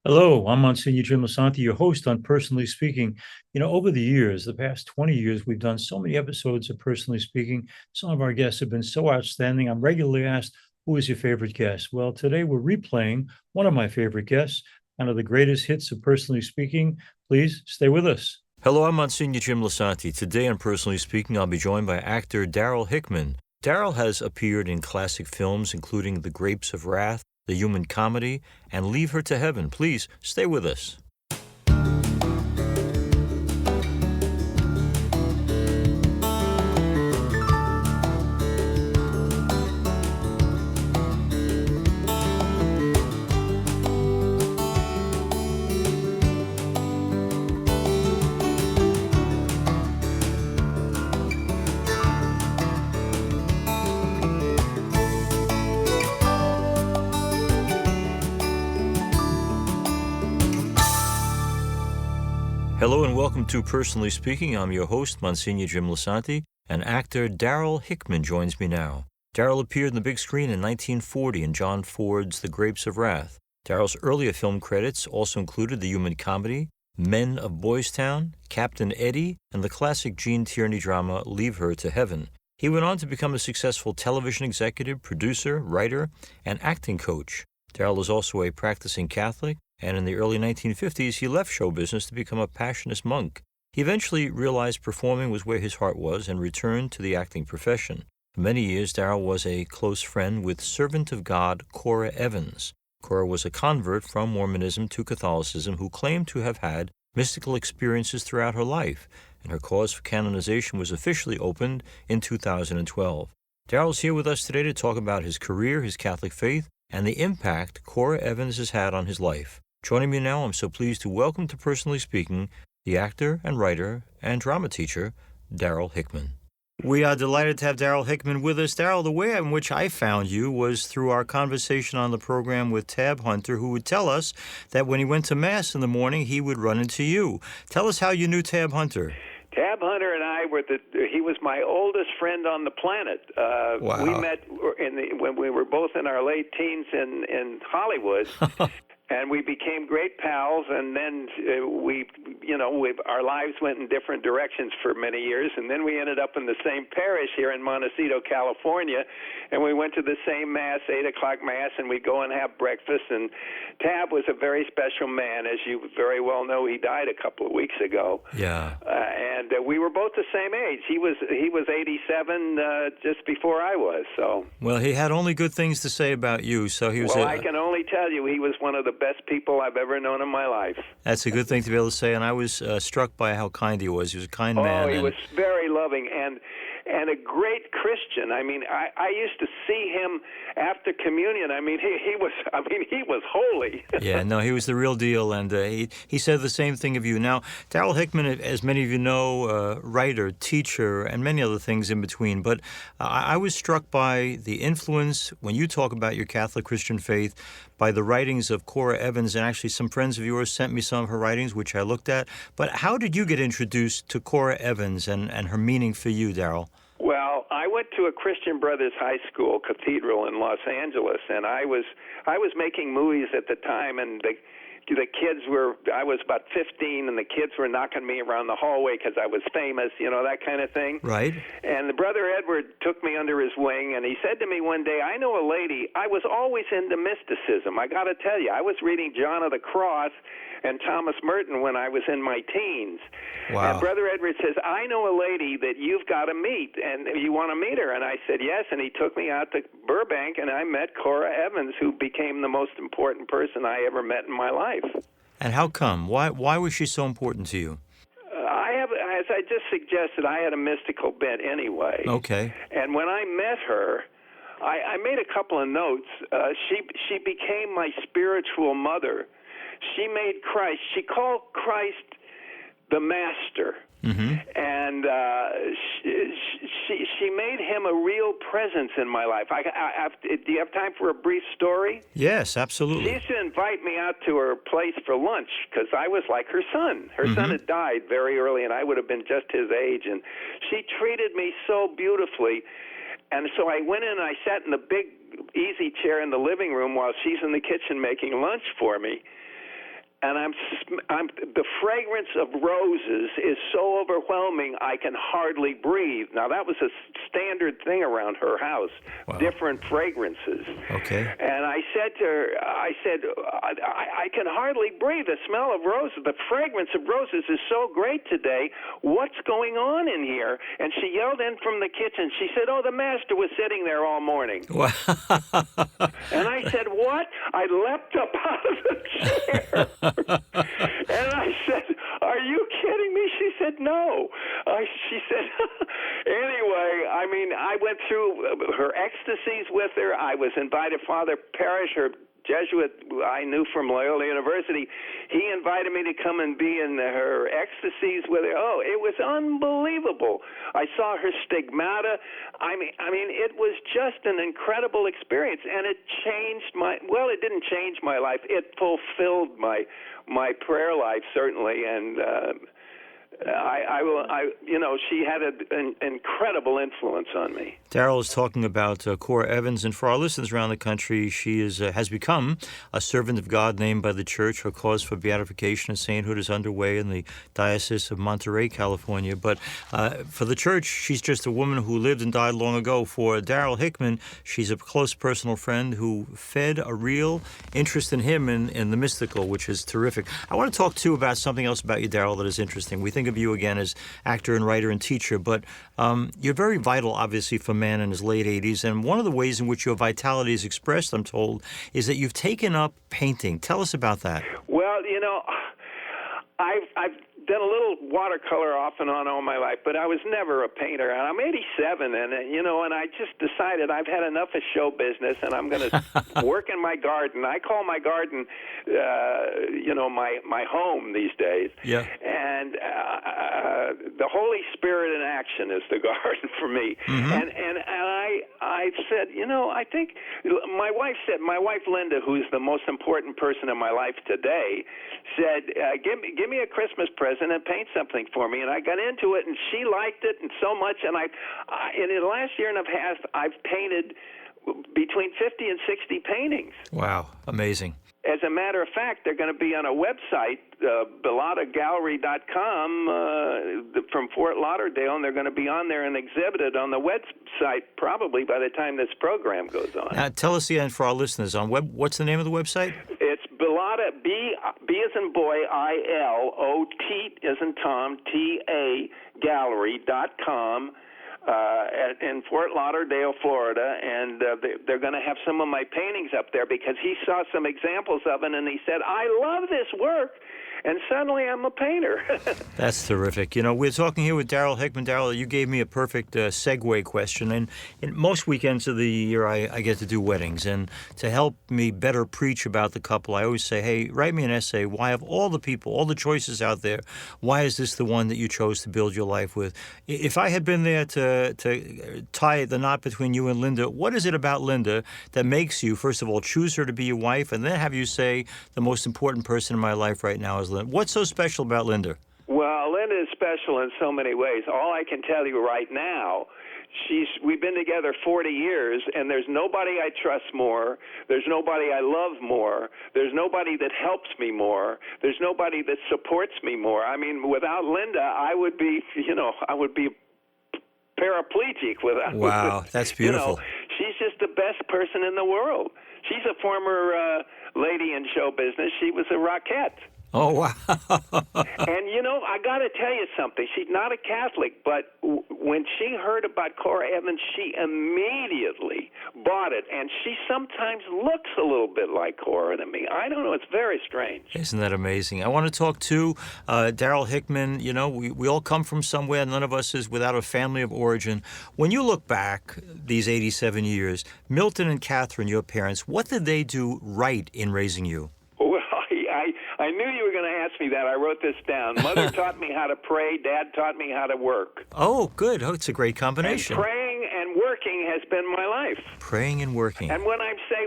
Hello, I'm Monsignor Jim Lisante, your host on Personally Speaking. Over the years, the past 20 years, we've done so many episodes of Personally Speaking. Some of our guests have been so outstanding. I'm regularly asked, who is your favorite guest? Well, today we're replaying one of my favorite guests, one of the greatest hits of Personally Speaking. Please stay with us. Hello, I'm Monsignor Jim Lisante. Today on Personally Speaking, I'll be joined by actor Darryl Hickman. Darryl has appeared in classic films, including The Grapes of Wrath, The Human Comedy, and Leave Her to Heaven. Please stay with us. Hello and welcome to Personally Speaking. I'm your host, Monsignor Jim Lisante, and actor Darryl Hickman joins me now. Darryl appeared on the big screen in 1940 in John Ford's The Grapes of Wrath. Darryl's earlier film credits also included The Human Comedy, Men of Boys Town, Captain Eddie, and the classic Gene Tierney drama Leave Her to Heaven. He went on to become a successful television executive, producer, writer, and acting coach. Darryl is also a practicing Catholic, and in the early 1950s, he left show business to become a Passionist monk. He eventually realized performing was where his heart was and returned to the acting profession. For many years, Darryl was a close friend with servant of God Cora Evans. Cora was a convert from Mormonism to Catholicism who claimed to have had mystical experiences throughout her life, and her cause for canonization was officially opened in 2012. Darryl's here with us today to talk about his career, his Catholic faith, and the impact Cor Evans has had on his life. Joining me now, I'm so pleased to welcome to Personally Speaking the actor and writer and drama teacher, Darryl Hickman. We are delighted to have Darryl Hickman with us. Darryl, the way in which I found you was through our conversation on the program with Tab Hunter, who would tell us that when he went to Mass in the morning, he would run into you. Tell us how you knew Tab Hunter. Tab Hunter and I he was my oldest friend on the planet. Wow. We met when we were both in our late teens in Hollywood. And we became great pals, and then our lives went in different directions for many years, and then we ended up in the same parish here in Montecito, California, and we went to the same Mass, 8 o'clock Mass, and we'd go and have breakfast, and Tab was a very special man. As you very well know, he died a couple of weeks ago. Yeah. And we were both the same age. He was 87 just before I was, so. Well, he had only good things to say about you, so he was I can only tell you he was one of the best people I've ever known in my life. That's a good thing to be able to say, and I was struck by how kind he was. He was a kind man. Oh, he was very loving and a great Christian. I mean, I used to see him after communion. I mean, he was holy. Yeah, no, he was the real deal, and he said the same thing of you. Now, Darryl Hickman, as many of you know, writer, teacher, and many other things in between, but I was struck by the influence, when you talk about your Catholic Christian faith, by the writings of Cora Evans, and actually some friends of yours sent me some of her writings, which I looked at. But how did you get introduced to Cora Evans and her meaning for you, Darryl? Well, I went to a Christian Brothers High School cathedral in Los Angeles, and I was making movies at the time, and the kids I was about 15, and the kids were knocking me around the hallway because I was famous, that kind of thing. Right. And the Brother Edward took me under his wing, and he said to me one day, I know a lady, I was always into mysticism. I got to tell you, I was reading John of the Cross and Thomas Merton when I was in my teens. Wow. And Brother Edward says, I know a lady that you've got to meet, and you want to meet her? And I said, yes, and he took me out to Burbank, and I met Cora Evans, who became the most important person I ever met in my life. And how come? Why was she so important to you? As I just suggested, I had a mystical bent anyway. Okay. And when I met her, I made a couple of notes. She became my spiritual mother. She made Christ. She called Christ the Master. Mm-hmm. And she made him a real presence in my life. Do you have time for a brief story? Yes, absolutely. She used to invite me out to her place for lunch because I was like her son. Her son had died very early, and I would have been just his age. And she treated me so beautifully. And so I went in and I sat in the big easy chair in the living room while she's in the kitchen making lunch for me. and the fragrance of roses is so overwhelming I can hardly breathe. Now, that was a standard thing around her house, different fragrances. Okay. And I said to her, I can hardly breathe. The smell of roses, the fragrance of roses is so great today. What's going on in here? And she yelled in from the kitchen. She said, oh, the master was sitting there all morning. Wow. And I said, what? I leapt up out of the chair. And I said, are you kidding me? She said, no. She said, anyway, I mean, I went through her ecstasies with her. I was invited, Father Parrish, her Jesuit I knew from Loyola University, he invited me to come and be in her ecstasies with her. Oh, it was unbelievable. I saw her stigmata. I mean, it was just an incredible experience, and it changed it didn't change my life. It fulfilled my prayer life, certainly, and she had an incredible influence on me. Darryl is talking about Cor Evans, and for our listeners around the country, she has become a servant of God named by the Church. Her cause for beatification and sainthood is underway in the Diocese of Monterey, California. But for the Church, she's just a woman who lived and died long ago. For Darryl Hickman, she's a close personal friend who fed a real interest in him in the mystical, which is terrific. I want to talk, too, about something else about you, Darryl, that is interesting. We think of you again as actor and writer and teacher, but you're very vital, obviously, for a man in his late 80s, and one of the ways in which your vitality is expressed, I'm told, is that you've taken up painting. Tell us about that. Well, I've done a little watercolor off and on all my life, but I was never a painter. And I'm 87, and I just decided I've had enough of show business, and I'm going to work in my garden. I call my garden, my home these days. Yeah. And the Holy Spirit in action is the garden for me. Mm-hmm. And I said, I think my wife Linda, who's the most important person in my life today, said, give me a Christmas present and paint something for me. And I got into it, and she liked it and so much. And in the last year and a half, I've painted between 50 and 60 paintings. Wow, amazing. As a matter of fact, they're going to be on a website, bellottagallery.com, from Fort Lauderdale, and they're going to be on there and exhibited on the website probably by the time this program goes on. Now, tell us again for our listeners, what's the name of the website? It's Bellotta, B as in boy, I-L-O-T as in Tom, T-A, gallery.com. In Fort Lauderdale, Florida, and they're going to have some of my paintings up there because he saw some examples of it, and he said, I love this work, and suddenly I'm a painter. That's terrific. We're talking here with Darryl Hickman. Darryl, you gave me a perfect segue question, and in most weekends of the year I get to do weddings, and to help me better preach about the couple, I always say, hey, write me an essay. Why, of all the people, all the choices out there, why is this the one that you chose to build your life with? If I had been there to tie the knot between you and Linda, what is it about Linda that makes you, first of all, choose her to be your wife, and then have you say, the most important person in my life right now is Linda? What's so special about Linda? Well, Linda is special in so many ways. All I can tell you right now, we've been together 40 years, and there's nobody I trust more. There's nobody I love more. There's nobody that helps me more. There's nobody that supports me more. I mean, without Linda, I would be paraplegic without. Wow, that's beautiful. She's just the best person in the world. She's a former lady in show business. She was a Rockette. Oh, wow. And, I got to tell you something. She's not a Catholic, but when she heard about Cor Evans, she immediately bought it. And she sometimes looks a little bit like Cora to me. I don't know. It's very strange. Isn't that amazing? I want to talk to Darryl Hickman. We all come from somewhere. None of us is without a family of origin. When you look back these 87 years, Milton and Catherine, your parents, what did they do right in raising you? I knew you were going to ask me that. I wrote this down. Mother taught me how to pray. Dad taught me how to work. Oh, good. Oh, it's a great combination. And praying and working has been my life. Praying and working. And when I say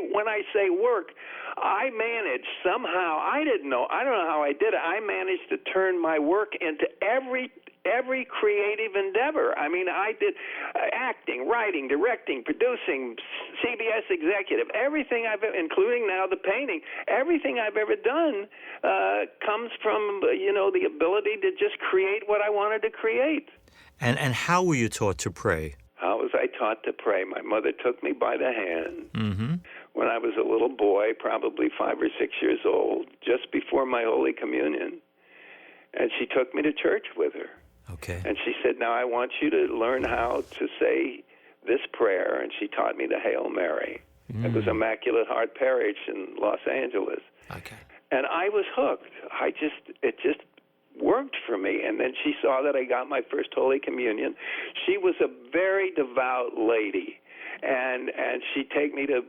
work, I managed somehow. I don't know how I did it. I managed to turn my work into every creative endeavor. I mean, I did acting, writing, directing, producing, CBS executive, everything including now the painting, everything I've ever done comes from, the ability to just create what I wanted to create. And how were you taught to pray? How was I taught to pray? My mother took me by the hand Mm-hmm. when I was a little boy, probably 5 or 6 years old, just before my Holy Communion. And she took me to church with her. Okay. And she said, now I want you to learn how to say this prayer. And she taught me the Hail Mary. It was Immaculate Heart Parish in Los Angeles. Okay. And I was hooked. It just worked for me. And then she saw that I got my first Holy Communion. She was a very devout lady. And she'd take me to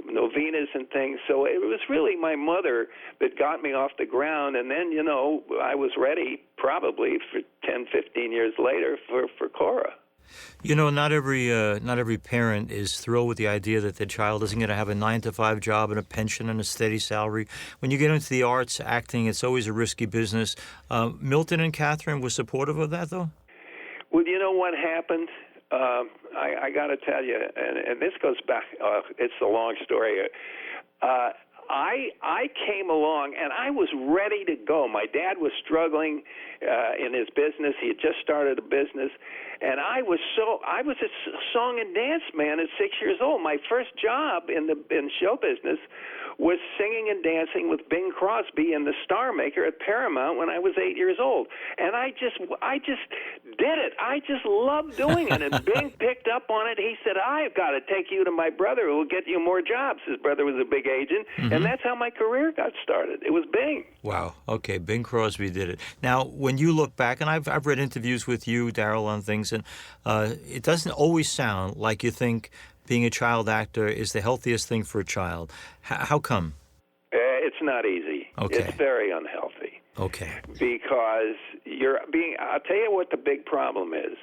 novenas and things. So it was really my mother that got me off the ground. And then, I was ready probably for 10, 15 years later for Cora. Not every parent is thrilled with the idea that their child isn't going to have a 9-to-5 job and a pension and a steady salary. When you get into the arts, acting, it's always a risky business. Milton and Catherine were supportive of that, though? Well, you know what happened? I got to tell you, and this goes back, it's a long story. I came along, and I was ready to go. My dad was struggling in his business. He had just started a business, and I was a song and dance man at 6 years old. My first job in show business was singing and dancing with Bing Crosby and the Star Maker at Paramount when I was 8 years old. And I just did it. I just loved doing it. And Bing picked up on it. He said, I've got to take you to my brother who will get you more jobs. His brother was a big agent. Mm-hmm. And that's how my career got started. It was Bing. Wow. Okay, Bing Crosby did it. Now, when you look back, and I've read interviews with you, Darryl, on things, and it doesn't always sound like you think being a child actor is the healthiest thing for a child. How come? It's not easy. Okay. It's very unhealthy. Okay. Because I'll tell you what the big problem is.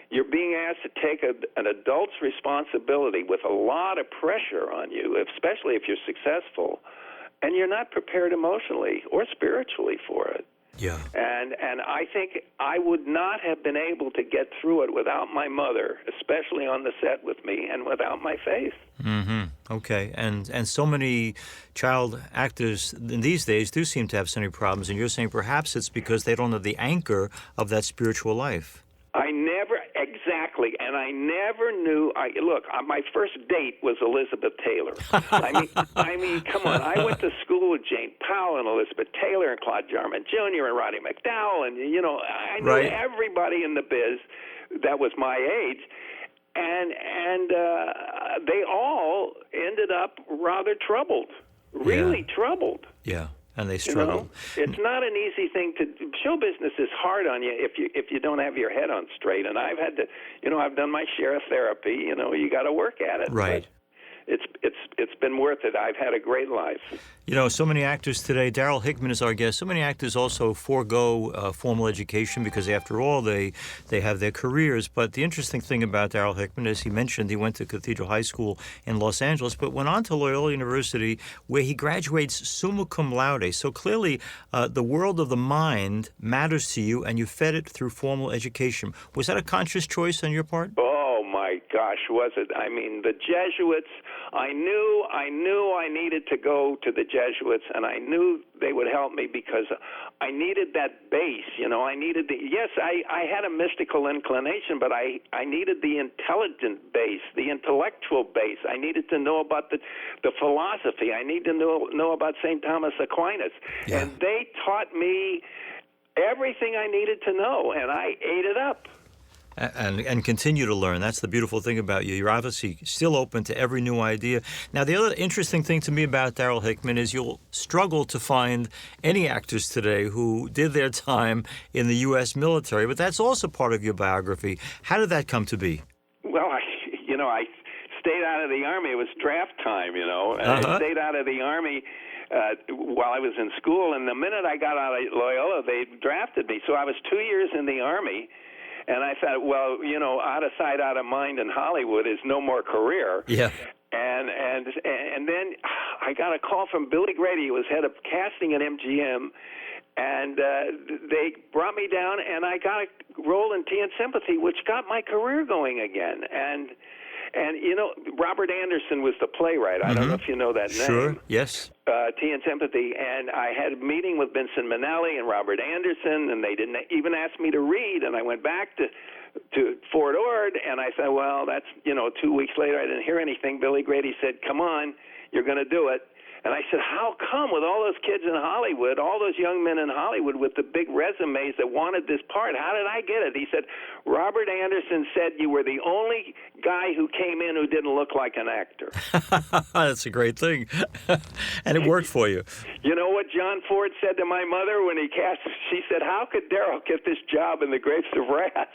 You're being asked to take an adult's responsibility with a lot of pressure on you, especially if you're successful, and you're not prepared emotionally or spiritually for it. Yeah. And I think I would not have been able to get through it without my mother, especially on the set with me, and without my faith. Mm-hmm. Okay. And so many child actors these days do seem to have so many problems, and you're saying perhaps it's because they don't have the anchor of that spiritual life. Exactly, and I never knew. My first date was Elizabeth Taylor. I mean, come on. I went to school with Jane Powell and Elizabeth Taylor and Claude Jarman Jr. and Roddy McDowell, and I knew everybody in the biz that was my age, and they all ended up rather troubled, really troubled. Yeah. And they struggle. It's not an easy thing to. Show business is hard on you if you don't have your head on straight. And I've had to, I've done my share of therapy. You got to work at it. Right. But it's been worth it. I've had a great life. So many actors today. Darryl Hickman is our guest. So many actors also forego formal education because, after all, they have their careers. But the interesting thing about Darryl Hickman, as he mentioned, he went to Cathedral High School in Los Angeles, but went on to Loyola University, where he graduates summa cum laude. So clearly, the world of the mind matters to you, and you fed it through formal education. Was that a conscious choice on your part? Oh my gosh, was it? I mean, the Jesuits. I knew I needed to go to the Jesuits, and I knew they would help me because I needed that base. I needed I had a mystical inclination, but I needed the intelligent base, the intellectual base. I needed to know about the philosophy. I needed to know about St. Thomas Aquinas. Yeah. And they taught me everything I needed to know, and I ate it up. And continue to learn. That's the beautiful thing about you. You're obviously still open to every new idea. Now, the other interesting thing to me about Darryl Hickman is you'll struggle to find any actors today who did their time in the U.S. military, but that's also part of your biography. How did that come to be? Well, I stayed out of the Army. It was draft time, I stayed out of the Army while I was in school, and the minute I got out of Loyola, they drafted me. So I was 2 years in the Army. And I thought, well, out of sight, out of mind in Hollywood is no more career. Yeah. And then I got a call from Billy Grady, who was head of casting at MGM, and they brought me down, and I got a role in Tea and Sympathy, which got my career going again. And, Robert Anderson was the playwright. I don't know if you know that name. Sure, yes. Tea and Sympathy. And I had a meeting with Vincent Minnelli and Robert Anderson, and they didn't even ask me to read. And I went back to Fort Ord, and I said, well, that's, 2 weeks later, I didn't hear anything. Billy Grady said, come on, you're going to do it. And I said, how come with all those kids in Hollywood, all those young men in Hollywood with the big resumes that wanted this part, how did I get it? He said, Robert Anderson said you were the only guy who came in who didn't look like an actor. That's a great thing. And it worked for you. You know what John Ford said to my mother when he cast? She said, how could Darryl get this job in The Grapes of Wrath?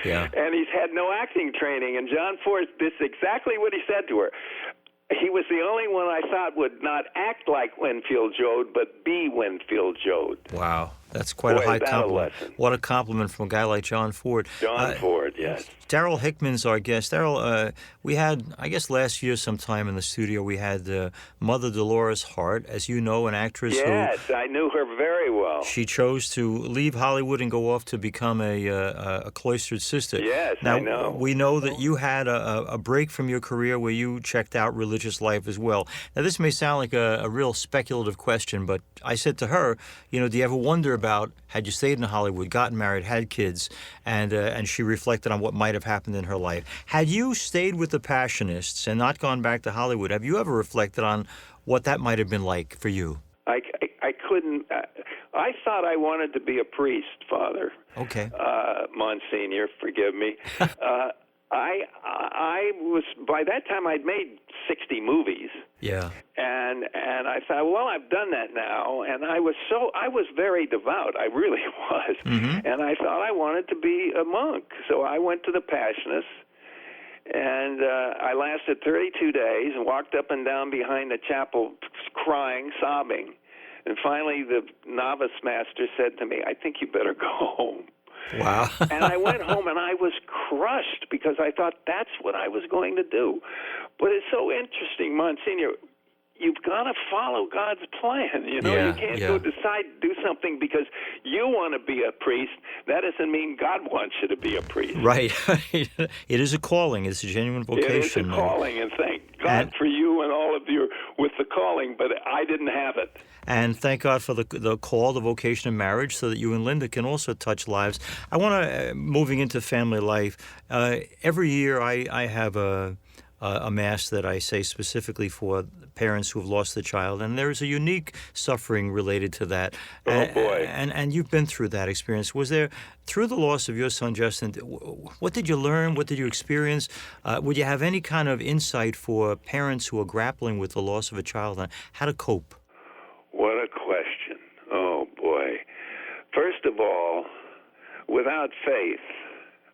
Yeah. And he's had no acting training. And John Ford, this is exactly what he said to her. He was the only one I thought would not act like Winfield Joad, but be Winfield Joad. Wow. That's quite a high compliment. What a compliment from a guy like John Ford. John Ford, yes. Darryl Hickman's our guest. Darryl, we had, I guess last year sometime in the studio, we had Mother Dolores Hart, as you know, an actress Yes, I knew her very well. She chose to leave Hollywood and go off to become a cloistered sister. Yes, now, I know. We know that you had a break from your career where you checked out religious life as well. Now, this may sound like a real speculative question, but I said to her, do you ever wonder about, had you stayed in Hollywood, gotten married, had kids, and she reflected on what might have happened in her life. Had you stayed with the Passionists and not gone back to Hollywood, have you ever reflected on what that might have been like for you? I couldn't. I thought I wanted to be a priest, Father. Okay. Monsignor, forgive me. I was, by that time I'd made 60 movies. Yeah. And I thought, well, I've done that now, and I was very devout. I really was. Mm-hmm. And I thought I wanted to be a monk. So I went to the Passionists, and I lasted 32 days and walked up and down behind the chapel crying, sobbing. And finally the novice master said to me, I think you better go home. Wow. And I went home, and I was crushed because I thought that's what I was going to do. But it's so interesting, Monsignor. You've got to follow God's plan. You can't go decide to do something because you want to be a priest. That doesn't mean God wants you to be a priest. Right. It is a calling. It's a genuine vocation. It is a calling, and thank God for you and all of you with the calling, but I didn't have it. And thank God for the call, the vocation of marriage, so that you and Linda can also touch lives. I want to, moving into family life, every year I have a mass that I say specifically for parents who have lost a child, and there's a unique suffering related to that. Oh, boy. And you've been through that experience. Was there, through the loss of your son, Justin, what did you learn? What did you experience? Would you have any kind of insight for parents who are grappling with the loss of a child and how to cope? What a question. Oh, boy. First of all, without faith,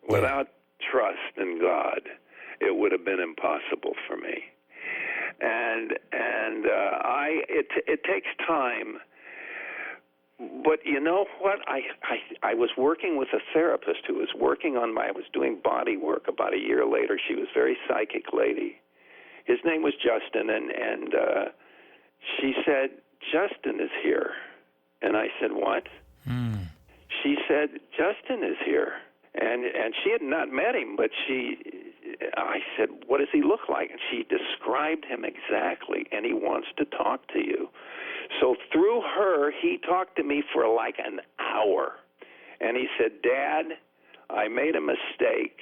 without trust in God, it would have been impossible for me. And it takes time. But you know what? I was working with a therapist who was working on I was doing body work about a year later. She was a very psychic lady. His name was Justin, and she said, Justin is here. And I said, what? She said, Justin is here. And she had not met him, but I said, what does he look like? And she described him exactly, and he wants to talk to you. So through her, he talked to me for like an hour. And he said, Dad, I made a mistake.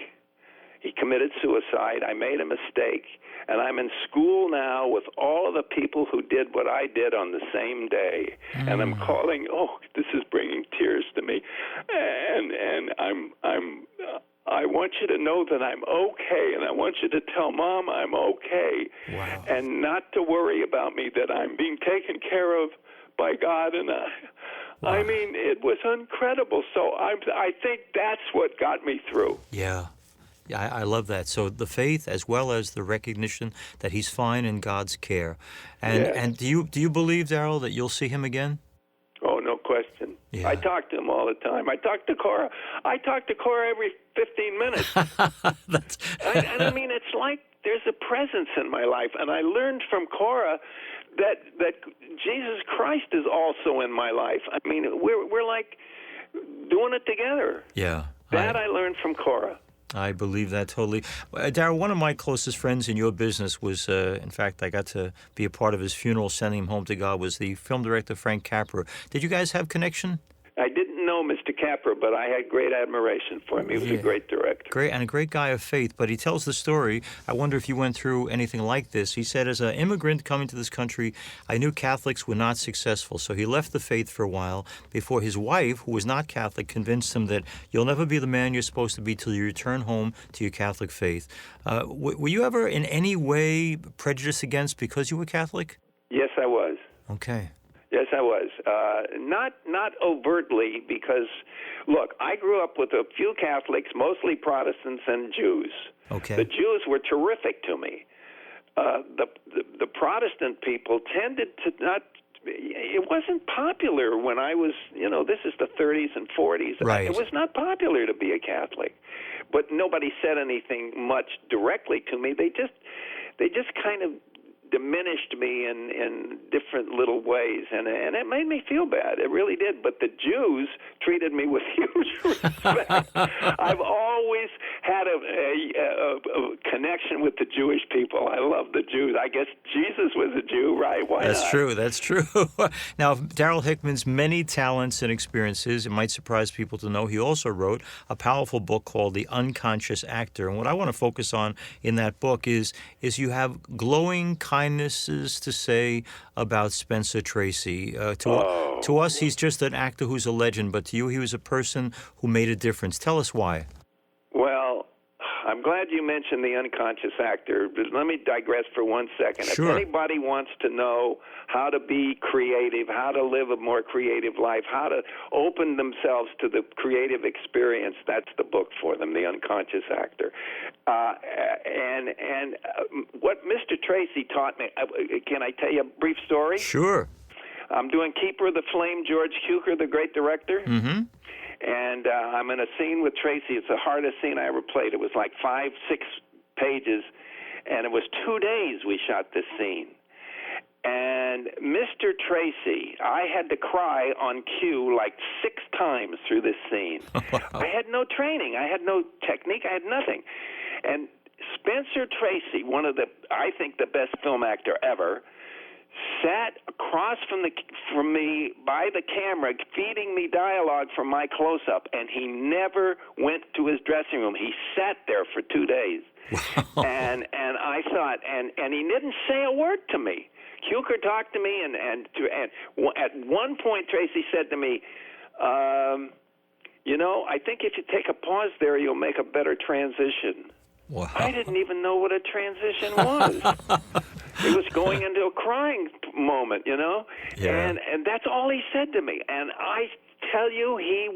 He committed suicide. I made a mistake. And I'm in school now with all of the people who did what I did on the same day. And I'm calling, this is bringing tears to me. And I want you to know that I'm okay, and I want you to tell Mom I'm okay. Wow. And not to worry about me, that I'm being taken care of by God. And I mean, it was incredible. So I think that's what got me through. Yeah. I love that. So the faith, as well as the recognition that he's fine in God's care. And do you believe, Darryl, that you'll see him again? Oh, no question. Yeah. I talk to him all the time. I talk to Cora every 15 minutes. and I mean, it's like there's a presence in my life. And I learned from Cora that Jesus Christ is also in my life. I mean, we're like doing it together. Yeah. That I learned from Cora. I believe that totally. Darryl, one of my closest friends in your business was, in fact, I got to be a part of his funeral, sending him home to God, was the film director Frank Capra. Did you guys have connection? I didn't know Mr. Capra, but I had great admiration for him. He was a great director. Great, and a great guy of faith. But he tells the story. I wonder if you went through anything like this. He said, as an immigrant coming to this country, I knew Catholics were not successful. So he left the faith for a while before his wife, who was not Catholic, convinced him that you'll never be the man you're supposed to be till you return home to your Catholic faith. Were you ever in any way prejudiced against because you were Catholic? Yes, I was. Okay. Yes, I was. Not overtly, because, look, I grew up with a few Catholics, mostly Protestants and Jews. Okay. The Jews were terrific to me. The Protestant people tended to not. It wasn't popular when I was, this is the 30s and 40s. Right. It was not popular to be a Catholic, but nobody said anything much directly to me. They just kind of diminished me in different little ways, and it made me feel bad. It really did. But the Jews treated me with huge respect. I've always had a connection with the Jewish people. I love the Jews. I guess Jesus was a Jew, right? Why That's not? true. That's true. Now, Darryl Hickman's many talents and experiences, it might surprise people to know he also wrote a powerful book called The Unconscious Actor. And what I want to focus on in that book is you have glowing kindnesses to say about Spencer Tracy. To us, he's just an actor who's a legend, but to you, he was a person who made a difference. Tell us why. Well, I'm glad you mentioned The Unconscious Actor. Let me digress for 1 second. Sure. If anybody wants to know how to be creative, how to live a more creative life, how to open themselves to the creative experience, that's the book for them, The Unconscious Actor. And what Mr. Tracy taught me, can I tell you a brief story? Sure. I'm doing Keeper of the Flame, George Cukor, the great director. Mm-hmm. And I'm in a scene with Tracy. It's the hardest scene I ever played. It was like 5-6 pages, and it was 2 days we shot this scene. And Mr. Tracy, I had to cry on cue like 6 times through this scene. Wow. I had no training. I had no technique. I had nothing. And Spencer Tracy, one of I think the best film actor ever, sat across from me by the camera, feeding me dialogue from my close-up, and he never went to his dressing room. He sat there for 2 days. Wow. And I thought, and he didn't say a word to me. Cukor talked to me, and at one point Tracy said to me, I think if you take a pause there, you'll make a better transition. Wow. I didn't even know what a transition was. It was going into a crying moment, Yeah. And that's all he said to me. And I tell you, he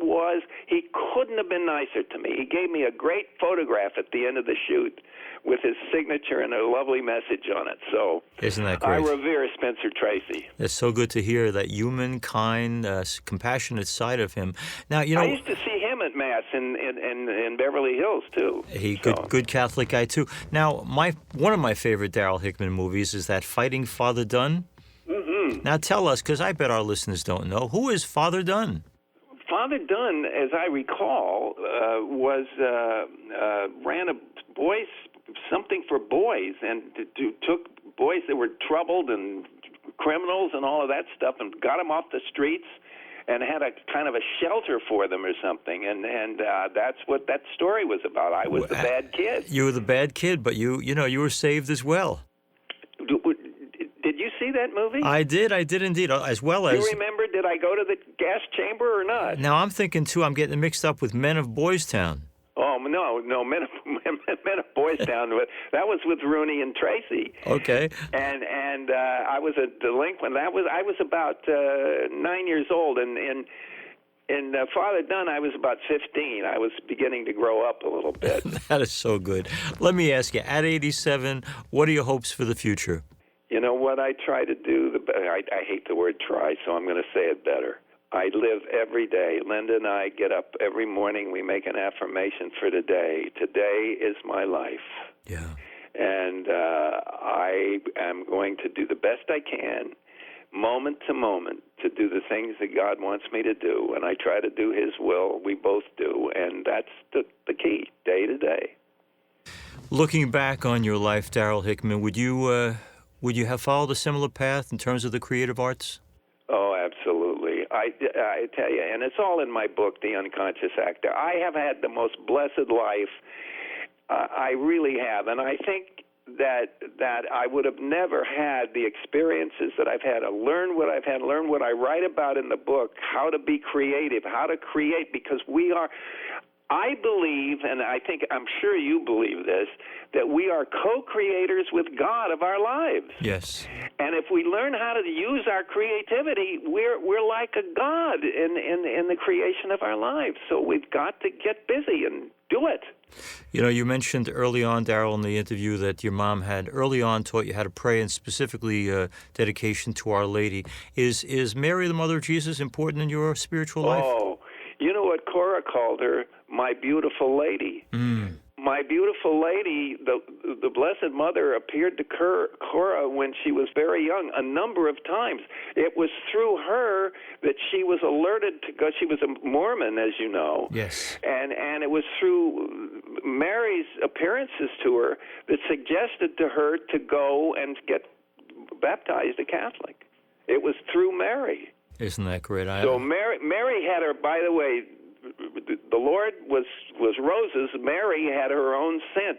couldn't have been nicer to me. He gave me a great photograph at the end of the shoot with his signature and a lovely message on it. So Isn't that great? I revere Spencer Tracy. It's so good to hear that human, kind, compassionate side of him. Now, I used to see him at Mass in Beverly Hills, too. Good Catholic guy, too. Now, one of my favorite Darryl Hickman movies is that Fighting Father Dunn. Mm-hmm. Now, tell us, because I bet our listeners don't know, who is Father Dunn? Father Dunn, as I recall, ran a boys' something for boys, and took boys that were troubled and criminals and all of that stuff, and got them off the streets, and had a kind of a shelter for them or something, and that's what that story was about. I was the bad kid. You were the bad kid, but you were saved as well. Did you see that movie? I did indeed, as well as... You remember, did I go to the gas chamber or not? Now, I'm thinking, too, I'm getting mixed up with Men of Boys Town. Oh, no, Men of Boys Town. That was with Rooney and Tracy. Okay. And I was a delinquent. I was about 9 years old, and in Father Dunn, I was about 15. I was beginning to grow up a little bit. That is so good. Let me ask you, at 87, what are your hopes for the future? You know what I try to do? I hate the word try, so I'm going to say it better. I live every day. Linda and I get up every morning. We make an affirmation for today. Today is my life. Yeah. And I am going to do the best I can, moment to moment to do the things that God wants me to do, and I try to do His will. We both do, and that's the key, day to day. Looking back on your life, Darryl Hickman, would you have followed a similar path in terms of the creative arts? Oh, absolutely. I tell you, and it's all in my book, The Unconscious Actor. I have had the most blessed life. I really have, and I think that I would have never had the experiences that I've had, to learn what I've had, learn what I write about in the book, how to be creative, how to create, because I believe, and I'm sure you believe this, that we are co-creators with God of our lives. Yes. And if we learn how to use our creativity, we're like a God in the creation of our lives. So we've got to get busy and do it. You know, you mentioned early on, Darryl, in the interview that your mom had early on taught you how to pray, and specifically dedication to Our Lady. Is Mary, the Mother of Jesus, important in your spiritual life? Oh, you know what Cora called her? My beautiful lady. Mm. My beautiful lady, the Blessed Mother appeared to Cora when she was very young a number of times. It was through her that she was alerted to go. She was a Mormon, as you know. Yes. And it was through Mary's appearances to her that suggested to her to go and get baptized a Catholic. It was through Mary. Isn't that great? So Mary had her, by the way, the Lord was roses. Mary had her own scent.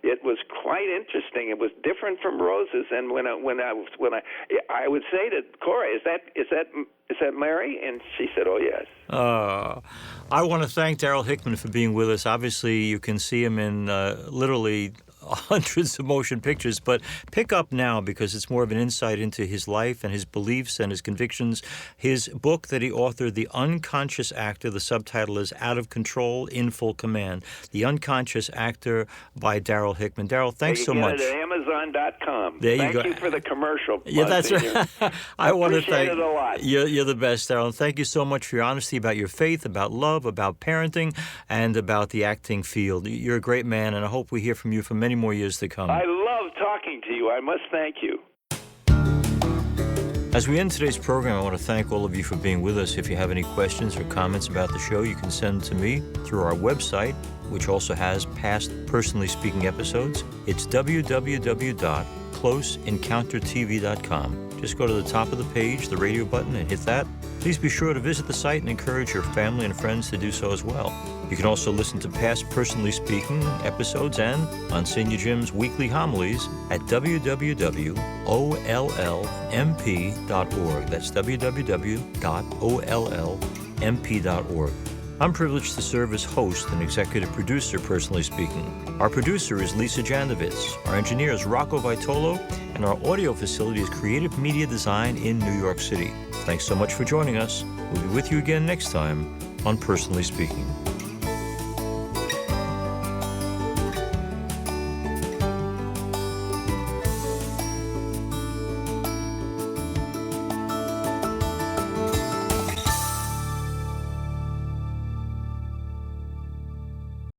It was quite interesting. It was different from roses. And when I would say to Cora, is that Mary? And she said, oh yes. I want to thank Darryl Hickman for being with us. Obviously, you can see him in literally hundreds of motion pictures, but pick up now because it's more of an insight into his life and his beliefs and his convictions. His book that he authored, The Unconscious Actor, the subtitle is Out of Control, in Full Command. The Unconscious Actor by Darryl Hickman. Darryl, thanks so much. You can get it at Amazon.com. There you go. Thank you for the commercial. Yeah, that's right. I want to thank it a lot. You're the best, Darryl. Thank you so much for your honesty about your faith, about love, about parenting, and about the acting field. You're a great man, and I hope we hear from you for many more years to come. I love talking to you. I must thank you. As we end today's program, I want to thank all of you for being with us. If you have any questions or comments about the show, you can send them to me through our website, which also has past Personally Speaking episodes. It's www.closeencountertv.com. Just go to the top of the page, the radio button, and hit that. Please be sure to visit the site and encourage your family and friends to do so as well. You can also listen to past Personally Speaking episodes and Monsignor Jim's weekly homilies at www.ollmp.org. That's www.ollmp.org. I'm privileged to serve as host and executive producer, Personally Speaking. Our producer is Lisa Jandovitz. Our engineer is Rocco Vitolo, and our audio facility is Creative Media Design in New York City. Thanks so much for joining us. We'll be with you again next time on Personally Speaking.